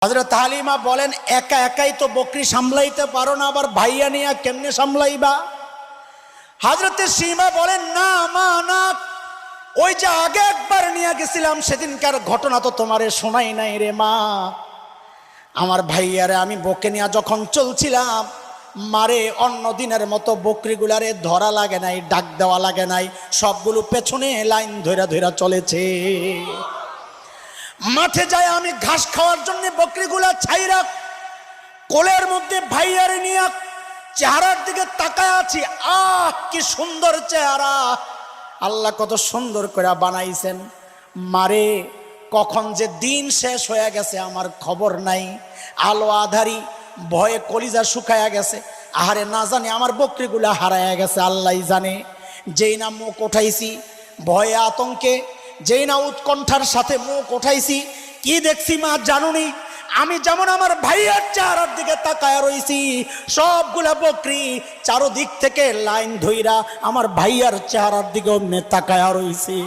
হযরত হালিমা বলেন, একা একাই তো বকরি সামলাইতে পারো না, আবার ভাইয়া নিয়ে কেমনে সামলাইবা? হযরতে সীমা বলেন, না মা না, ওই যে আগে একবার নিয়ে গেছিলাম সেদিনকার ঘটনা তো তোমারে শোনাই নাই রে মা। আমার ভাইয়ারে আমি বকে নিয়ে যখন চলছিলাম, মারে অন্য দিনের মতো বকরিগুলারে ধরা লাগে নাই, ডাক দেওয়া লাগে নাই, সবগুলো পেছনে লাইন ধইরা ধইরা চলেছে। মাঠে যায় আমি ঘাস খাওয়ার জন্য বকরিগুলা ছাইরা কোলের মধ্যে ভাইয়ারে নিয়ে চেহারার দিকে তাকায় আছি। আহ কি সুন্দর চেহারা, আল্লাহ কত সুন্দর করে বানাইছেন। মারে কখন যে দিন শেষ হয়ে গেছে আমার খবর নাই, আলো আধারি ভয়ে কলিজা শুকায়া গেছে। আহারে না জানি আমার বকরিগুলা হারায়া গেছে, আল্লাহই জানে। যেই না মুখ উঠাইছি ভয়ে আতঙ্কে, যেই না উৎকণ্ঠার সাথে মুখ উঠাইছি, কি দেখছি মা জানুনি? আমি যেমন আমার ভাইয়ার চেহারার দিকে তাকায় রইছি, সবগুলা বকরি চারোদিক থেকে লাইন ধইরা আমার ভাইয়ার চেহারার দিকে অমনে তাকায় রইছি।